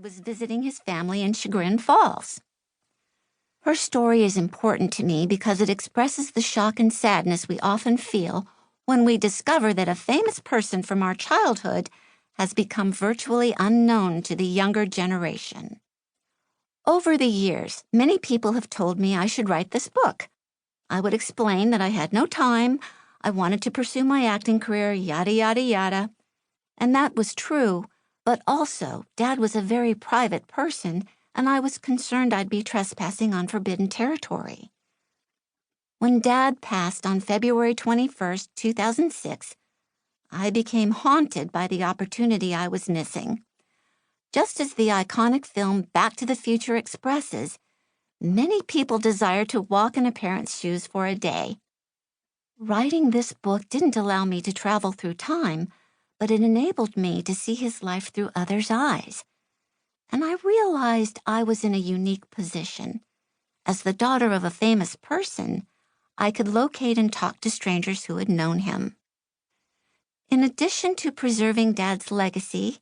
was visiting his family in Chagrin Falls. Her story is important to me because it expresses the shock and sadness we often feel when we discover that a famous person from our childhood has become virtually unknown to the younger generation. Over the years, many people have told me I should write this book. I would explain that I had no time, I wanted to pursue my acting career, yada, yada, yada. And that was true, but also, Dad was a very private person, and I was concerned I'd be trespassing on forbidden territory. When Dad passed on February 21st, 2006, I became haunted by the opportunity I was missing. Just as the iconic film Back to the Future expresses, many people desire to walk in a parent's shoes for a day. Writing this book didn't allow me to travel through time, but it enabled me to see his life through others' eyes. And I realized I was in a unique position. As the daughter of a famous person, I could locate and talk to strangers who had known him. In addition to preserving Dad's legacy,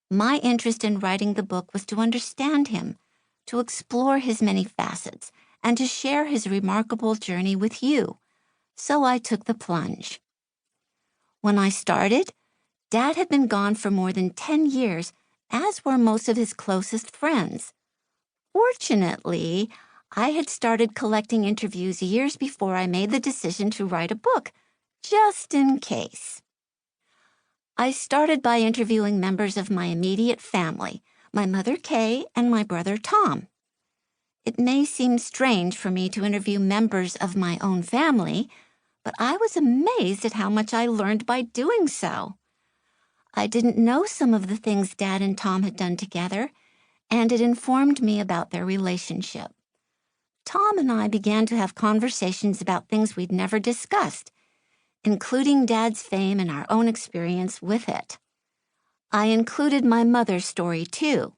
my interest in writing the book was to understand him, to explore his many facets, and to share his remarkable journey with you. So I took the plunge. When I started, Dad had been gone for more than 10 years, as were most of his closest friends. Fortunately, I had started collecting interviews years before I made the decision to write a book, just in case. I started by interviewing members of my immediate family, my mother Kay and my brother Tom. It may seem strange for me to interview members of my own family, but I was amazed at how much I learned by doing so. I didn't know some of the things Dad and Tom had done together, and it informed me about their relationship. Tom and I began to have conversations about things we'd never discussed, including Dad's fame and our own experience with it. I included my mother's story, too.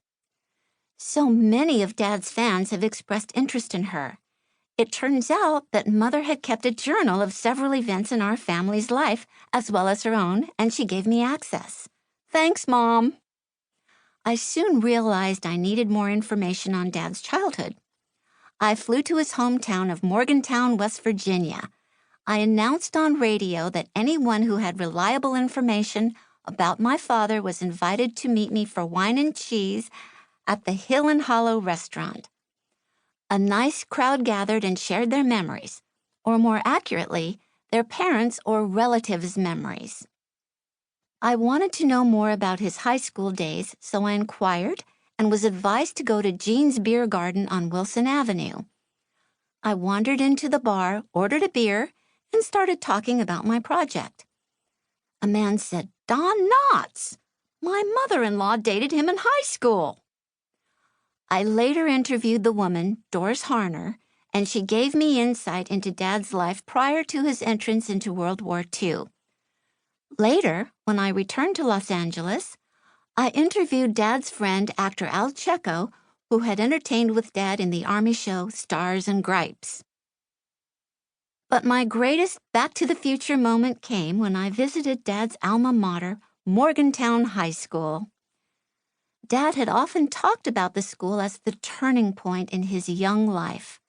So many of Dad's fans have expressed interest in her. It turns out that Mother had kept a journal of several events in our family's life, as well as her own, and she gave me access. Thanks, Mom. I soon realized I needed more information on Dad's childhood. I flew to his hometown of Morgantown, West Virginia. I announced on radio that anyone who had reliable information about my father was invited to meet me for wine and cheese at the Hill and Hollow restaurant. A nice crowd gathered and shared their memories, or more accurately, their parents' or relatives' memories. I wanted to know more about his high school days, so I inquired and was advised to go to Jean's Beer Garden on Wilson Avenue. I wandered into the bar, ordered a beer, and started talking about my project. A man said, "Don Knotts! My mother-in-law dated him in high school." I later interviewed the woman, Doris Harner, and she gave me insight into Dad's life prior to his entrance into World War II. Later, when I returned to Los Angeles, I interviewed Dad's friend, actor Al Checo, who had entertained with Dad in the Army show Stars and Gripes. But my greatest Back to the Future moment came when I visited Dad's alma mater, Morgantown High School. Dad had often talked about the school as the turning point in his young life.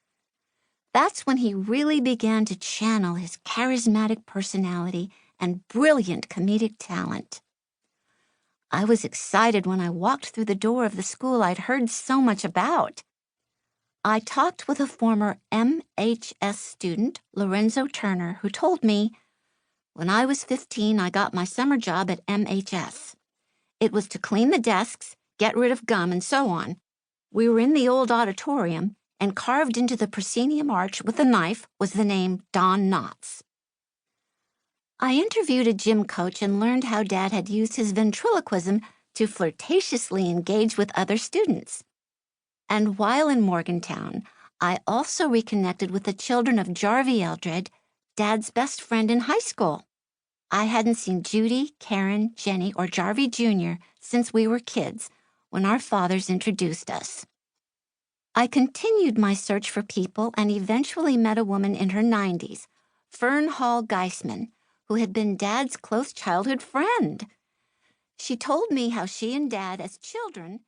That's when he really began to channel his charismatic personality and brilliant comedic talent. I was excited when I walked through the door of the school I'd heard so much about. I talked with a former MHS student, Lorenzo Turner, who told me, "When I was 15, I got my summer job at MHS. It was to clean the desks, get rid of gum, and so on. We were in the old auditorium, and carved into the proscenium arch with a knife was the name Don Knotts." I interviewed a gym coach and learned how Dad had used his ventriloquism to flirtatiously engage with other students. And while in Morgantown, I also reconnected with the children of Jarvie Eldred, Dad's best friend in high school. I hadn't seen Judy, Karen, Jenny, or Jarvie Jr. since we were kids, when our fathers introduced us. I continued my search for people and eventually met a woman in her 90s, Fern Hall Geisman, who had been Dad's close childhood friend. She told me how she and Dad, as children,